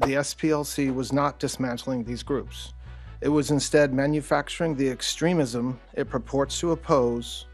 The SPLC was not dismantling these groups. It was instead manufacturing the extremism it purports to oppose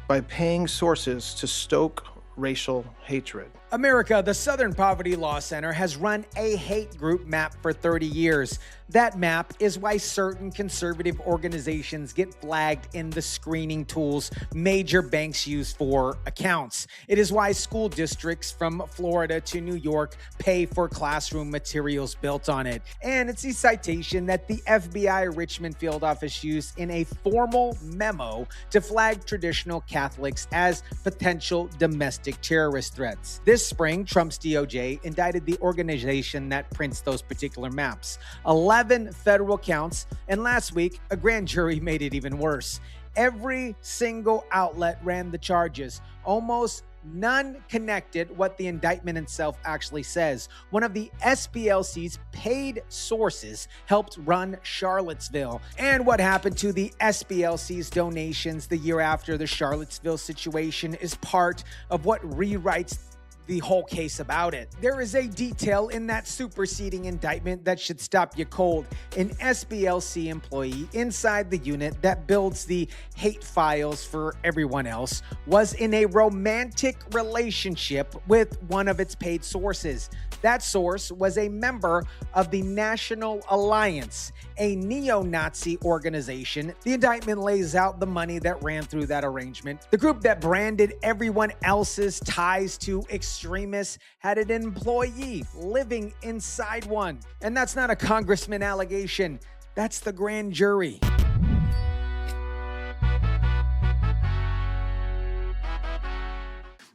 by paying sources to stoke racial hatred. America, the Southern Poverty Law Center, has run a hate group map for 30 years. That map is why certain conservative organizations get flagged in the screening tools major banks use for accounts. It is why school districts from Florida to New York pay for classroom materials built on it. And it's the citation that the FBI Richmond field office used in a formal memo to flag traditional Catholics as potential domestic terrorist threats. This spring, Trump's DOJ indicted the organization that prints those particular maps. 11 federal counts, and last week, a grand jury made it even worse. Every single outlet ran the charges. Almost none connected what the indictment itself actually says. One of the SPLC's paid sources helped run Charlottesville. And what happened to the SPLC's donations the year after the Charlottesville situation is part of what rewrites the whole case about it. There is a detail in that superseding indictment that should stop you cold. An SPLC employee inside the unit that builds the hate files for everyone else was in a romantic relationship with one of its paid sources. That source was a member of the National Alliance, a neo-Nazi organization. The indictment lays out the money that ran through that arrangement. The group that branded everyone else's ties to extremists had an employee living inside one. And that's not a congressman allegation. That's the grand jury.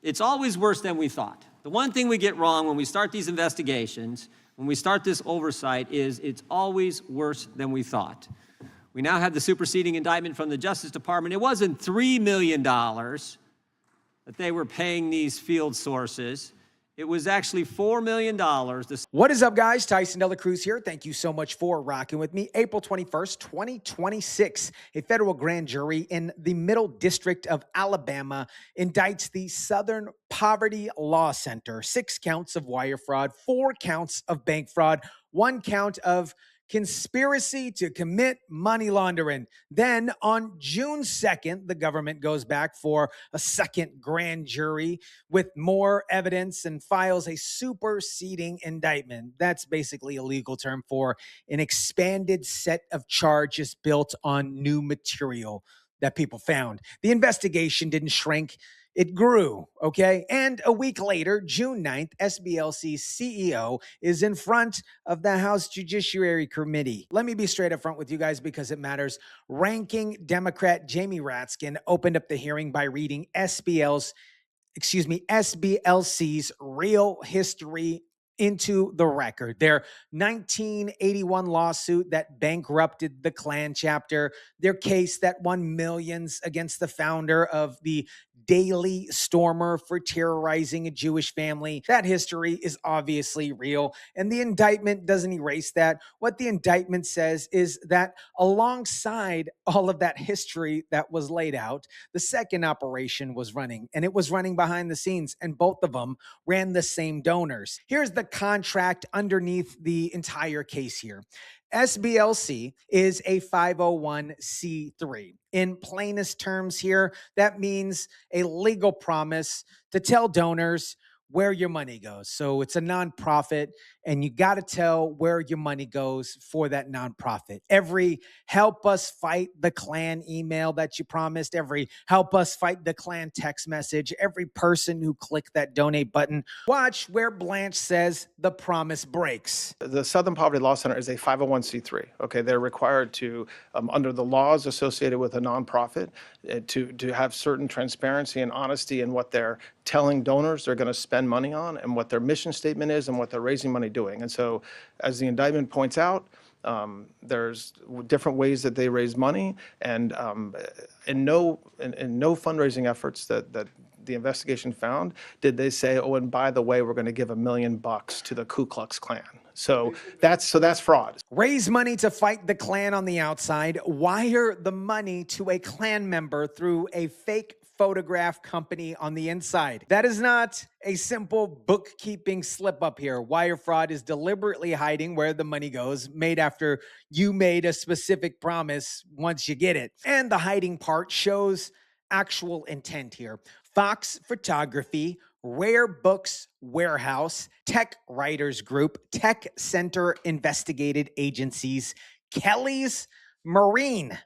It's always worse than we thought. The one thing we get wrong when we start these investigations, when we start this oversight, is it's always worse than we thought. We now have the superseding indictment from the Justice Department. It wasn't $3 million that they were paying these field sources. It was actually $4 million. What is up, guys? TYSON DELACRUZ here. Thank you so much for rocking with me. April 21st, 2026, a federal grand jury in the Middle District of Alabama indicts the Southern Poverty Law Center. 6 counts of wire fraud, 4 counts of bank fraud, 1 count of conspiracy to commit money laundering. Then on June 2nd, the government goes back for a second grand jury with more evidence and files a superseding indictment. That's basically a legal term for an expanded set of charges built on new material that people found. The investigation didn't shrink. It grew, okay? And a week later, June 9th, SBLC's CEO is in front of the House Judiciary Committee. Let me be straight up front with you guys because it matters. Ranking Democrat Jamie Ratskin opened up the hearing by reading SBLC's real history into the record. Their 1981 lawsuit that bankrupted the Klan chapter, their case that won millions against the founder of the Daily Stormer for terrorizing a Jewish family. That history is obviously real, and the indictment doesn't erase that. What the indictment says is that alongside all of that history that was laid out, the second operation was running, and it was running behind the scenes, and both of them ran the same donors. Here's the contract underneath the entire case here. SBLC is a 501c3. In plainest terms here, that means a legal promise to tell donors where your money goes. So it's a nonprofit, and you got to tell where your money goes for that nonprofit. Every help us fight the Klan email that you promised, every help us fight the Klan text message, every person who clicked that donate button. Watch where Blanche says the promise breaks. The Southern Poverty Law Center is a 501c3. Okay, they're required to, under the laws associated with a nonprofit, to have certain transparency and honesty in what they're telling donors they're going to spend money on, and what their mission statement is, and what they're raising money doing. And so, as the indictment points out, there's different ways that they raise money, and in no fundraising efforts that the investigation found did they say, oh, and by the way, we're going to give $1 million to the Ku Klux Klan. So that's fraud. Raise money to fight the Klan on the outside, wire the money to a Klan member through a fake photograph company on the inside. That is not a simple bookkeeping slip up here. Wire fraud is deliberately hiding where the money goes, made after you made a specific promise once you get it. And the hiding part shows actual intent here. Fox Photography, Rare Books Warehouse, Tech Writers Group, Tech Center Investigated Agencies, Kelly's Marina.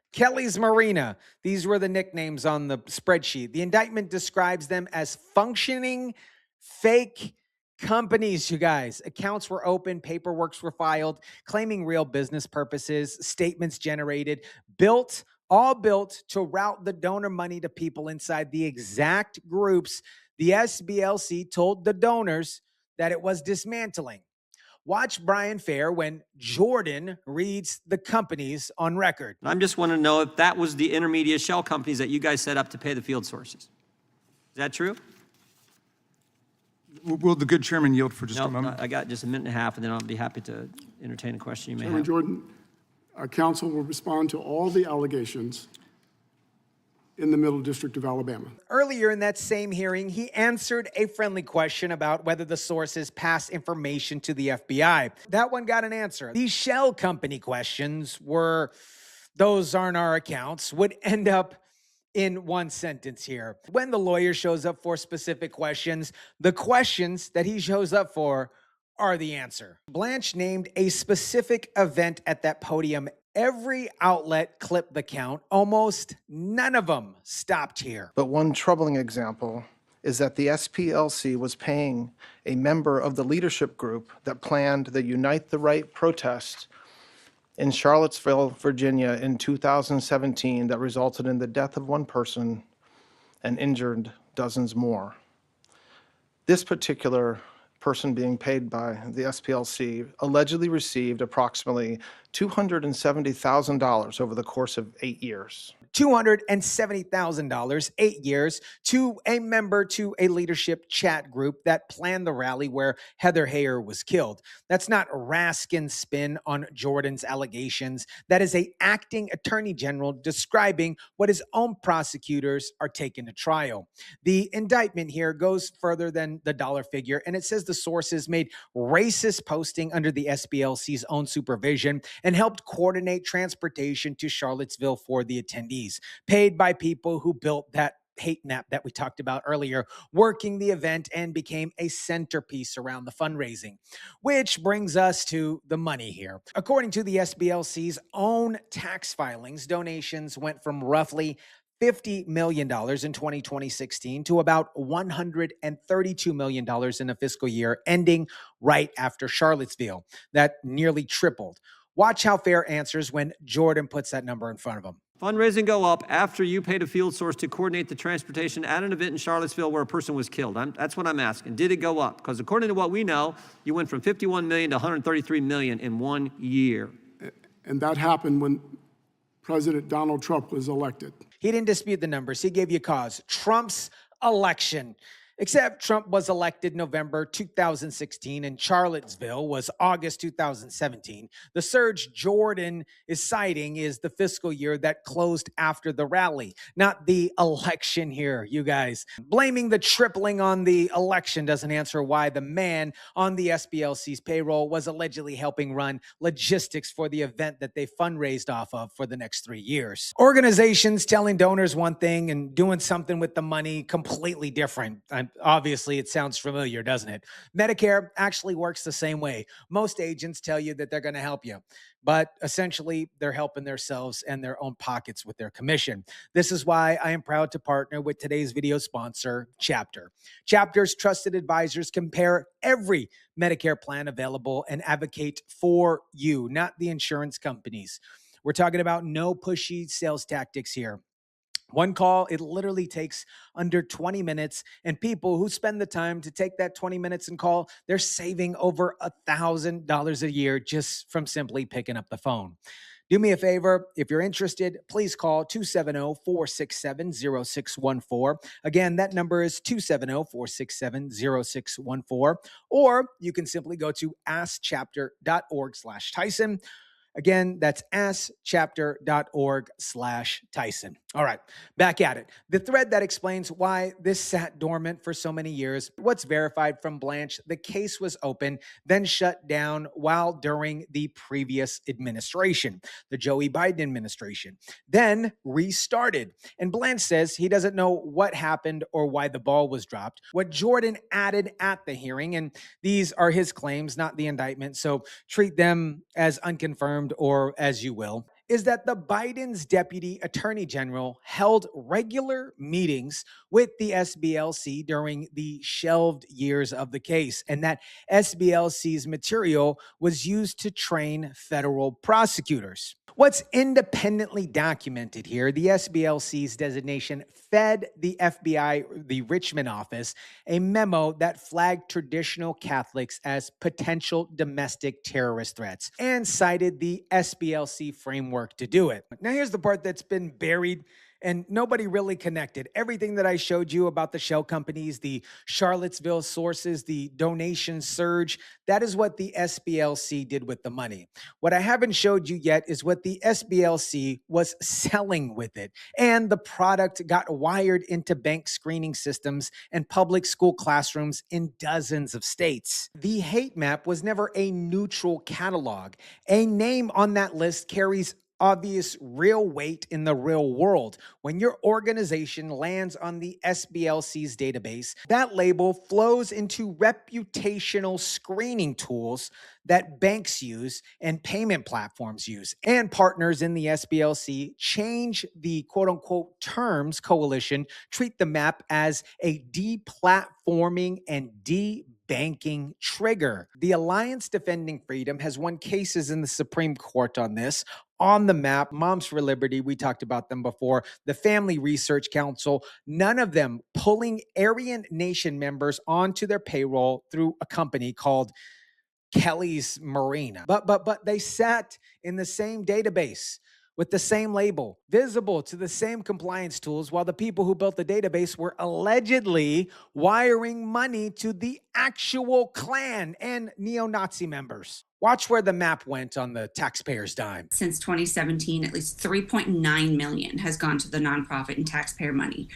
These were the nicknames on the spreadsheet. The indictment describes them as functioning fake companies, you guys. Accounts were open, paperwork were filed, claiming real business purposes, statements generated, all built to route the donor money to people inside the exact groups the SBLC told the donors that it was dismantling. Watch Brian Fair when Jordan reads the companies on record. I'm just want to know if that was the intermediate shell companies that you guys set up to pay the field sources. Is that true? Will the good chairman yield for just a No, moment? I got just a minute and a half, and then I'll be happy to entertain a question you may Chairman have. Jordan, counsel will respond to all the allegations in the Middle District of Alabama. Earlier in that same hearing, he answered a friendly question about whether the sources passed information to the FBI. That one got an answer. These shell company questions were, those aren't our accounts, would end up in one sentence here. When the lawyer shows up for specific questions, the questions that he shows up for are the answer. Blanche named a specific event at that podium. Every outlet clipped the count. Almost none of them stopped here. But one troubling example is that the SPLC was paying a member of the leadership group that planned the Unite the Right protest in Charlottesville, Virginia in 2017 that resulted in the death of one person and injured dozens more. This particular person being paid by the SPLC allegedly received approximately $270,000 over the course of 8 years. $270,000, 8 years, to a member to a leadership chat group that planned the rally where Heather Heyer was killed. That's not Raskin's spin on Jordan's allegations. That is an acting attorney general describing what his own prosecutors are taking to trial. The indictment here goes further than the dollar figure, and it says the sources made racist posting under the SBLC's own supervision and helped coordinate transportation to Charlottesville for the attendees, paid by people who built that hate map that we talked about earlier, working the event and became a centerpiece around the fundraising. Which brings us to the money here. According to the SBLC's own tax filings, donations went from roughly $50 million in 2016 to about $132 million in a fiscal year ending right after Charlottesville. That nearly tripled. Watch how Fair answers when Jordan puts that number in front of him. Fundraising go up after you paid a field source to coordinate the transportation at an event in Charlottesville where a person was killed. That's what I'm asking. Did it go up? Because according to what we know, you went from 51 million to 133 million in 1 year. And that happened when President Donald Trump was elected. He didn't dispute the numbers. He gave you cause. Trump's election. Except Trump was elected November 2016 and Charlottesville was August 2017. The surge Jordan is citing is the fiscal year that closed after the rally, not the election here, you guys. Blaming the tripling on the election doesn't answer why the man on the SBLC's payroll was allegedly helping run logistics for the event that they fundraised off of for the next 3 years. Organizations telling donors one thing and doing something with the money completely different. Obviously, it sounds familiar, doesn't it? Medicare actually works the same way. Most agents tell you that they're going to help you, but essentially they're helping themselves and their own pockets with their commission. This is why I am proud to partner with today's video sponsor, Chapter. Chapter's trusted advisors compare every Medicare plan available and advocate for you, not the insurance companies. We're talking about no pushy sales tactics here. One call, it literally takes under 20 minutes, and people who spend the time to take that 20 minutes and call, they're saving over $1,000 a year just from simply picking up the phone. Do me a favor, if you're interested, please call 270-467-0614. Again, that number is 270-467-0614, or you can simply go to askchapter.org/Tyson. Again, that's askchapter.org/TYSON. All right, back at it. The thread that explains why this sat dormant for so many years. What's verified from Blanche, the case was open, then shut down while during the previous administration, the Joey Biden administration, then restarted. And Blanche says he doesn't know what happened or why the ball was dropped. What Jordan added at the hearing, and these are his claims, not the indictment, so treat them as unconfirmed or as you will, is that the Biden's deputy attorney general held regular meetings with the SBLC during the shelved years of the case, and that SBLC's material was used to train federal prosecutors. What's independently documented here, the SBLC's designation fed the FBI, the Richmond office, a memo that flagged traditional Catholics as potential domestic terrorist threats and cited the SBLC framework to do it. Now, here's the part that's been buried and nobody really connected. Everything that I showed you about the shell companies, the Charlottesville sources, the donation surge, that is what the SBLC did with the money. What I haven't showed you yet is what the SBLC was selling with it. And the product got wired into bank screening systems and public school classrooms in dozens of states. The hate map was never a neutral catalog. A name on that list carries obvious real weight in the real world. When your organization lands on the SBLC's database, that label flows into reputational screening tools that banks use and payment platforms use. And partners in the SBLC change the quote-unquote terms coalition, treat the map as a deplatforming and banking trigger. The Alliance Defending Freedom has won cases in the Supreme Court on this. On the map, Moms for Liberty, we talked about them before, the Family Research Council, none of them pulling Aryan Nation members onto their payroll through a company called Kelly's Marina. But they sat in the same database with the same label, visible to the same compliance tools, while the people who built the database were allegedly wiring money to the actual Klan and neo-Nazi members. Watch where the map went on the taxpayer's dime. Since 2017, at least 3.9 million has gone to the nonprofit and taxpayer money.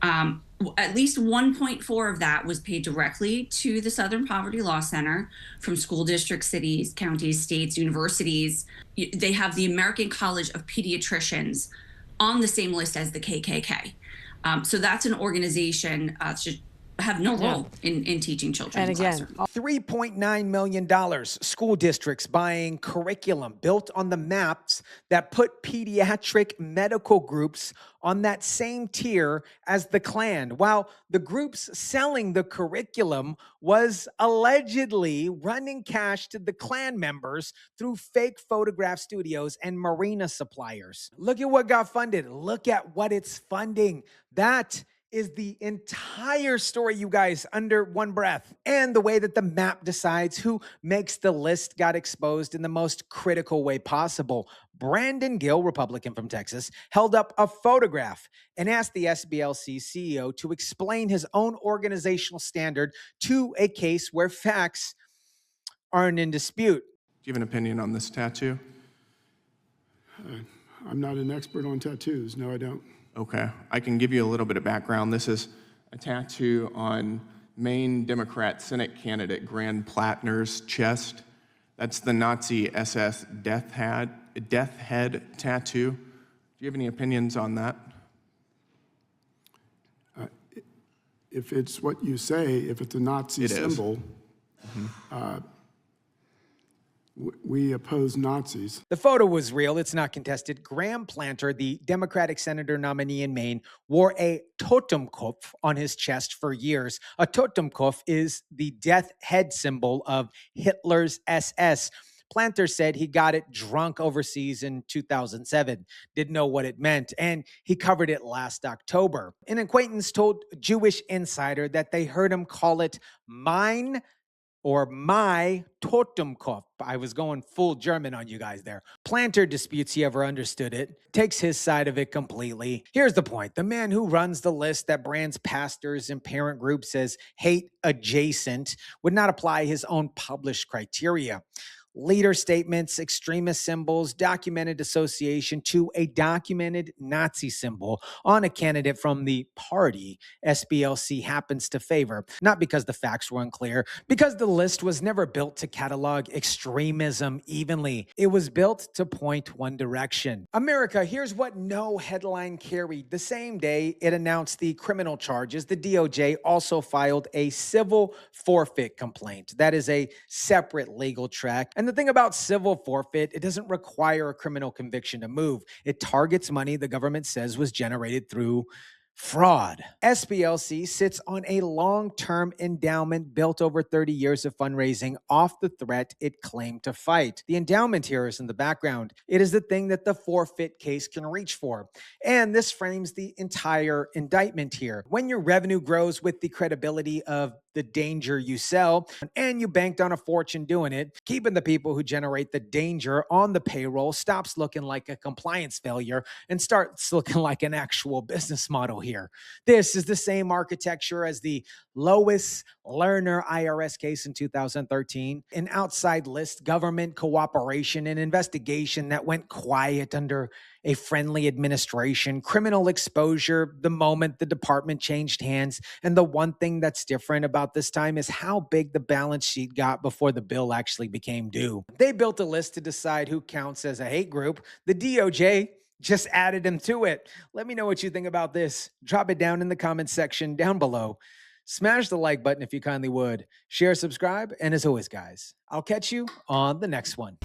At least 1.4 of that was paid directly to the Southern Poverty Law Center from school districts, cities, counties, states, universities. They have the American College of Pediatricians on the same list as the KKK. So that's an organization should have no role in teaching children. And again, $3.9 million, school districts buying curriculum built on the maps that put pediatric medical groups on that same tier as the Klan, while the groups selling the curriculum was allegedly running cash to the Klan members through fake photograph studios and marina suppliers. Look at what got funded. Look at what it's funding. That is the entire story, you guys, under one breath. And the way that the map decides who makes the list got exposed in the most critical way possible. Brandon Gill, Republican from Texas, held up a photograph and asked the SBLC CEO to explain his own organizational standard to a case where facts aren't in dispute. Do you have an opinion on this tattoo? I'm not an expert on tattoos. No, I don't. Okay, I can give you a little bit of background. This is a tattoo on Maine Democrat Senate candidate Grand Plattner's chest. That's the Nazi SS death head tattoo. Do you have any opinions on that? If it's what you say, if it's a Nazi symbol, we oppose Nazis. The photo was real. It's not contested. Graham Planter, the Democratic senator nominee in Maine, wore a Totenkopf on his chest for years. A Totenkopf is the death head symbol of Hitler's SS. Planter said he got it drunk overseas in 2007, didn't know what it meant, and he covered it last October. An acquaintance told Jewish Insider that they heard him call it mine or my Totenkopf. I was going full German on you guys there. Planter disputes he ever understood it, takes his side of it completely. Here's the point. The man who runs the list that brands pastors and parent groups as hate adjacent would not apply his own published criteria. leader statements, extremist symbols, documented association to a documented Nazi symbol on a candidate from the party SPLC happens to favor, not because the facts were unclear, because the list was never built to catalog extremism evenly. It was built to point one direction. America, here's what no headline carried. The same day it announced the criminal charges, the DOJ also filed a civil forfeit complaint. That is a separate legal track. And the thing about civil forfeit, it doesn't require a criminal conviction to move. It targets money the government says was generated through fraud. SPLC sits on a long-term endowment built over 30 years of fundraising off the threat it claimed to fight. The endowment here is in the background. It is the thing that the forfeit case can reach for. And this frames the entire indictment here. When your revenue grows with the credibility of the danger you sell, and you banked on a fortune doing it, keeping the people who generate the danger on the payroll stops looking like a compliance failure and starts looking like an actual business model here. This is the same architecture as the Lois Lerner IRS case in 2013, an outside list government cooperation and investigation that went quiet under a friendly administration, criminal exposure the moment the department changed hands. And the one thing that's different about this time is how big the balance sheet got before the bill actually became due. They built a list to decide who counts as a hate group. The DOJ just added them to it. Let me know what you think about this. Drop it down in the comments section down below. Smash the like button if you kindly would. Share, subscribe, and as always, guys, I'll catch you on the next one.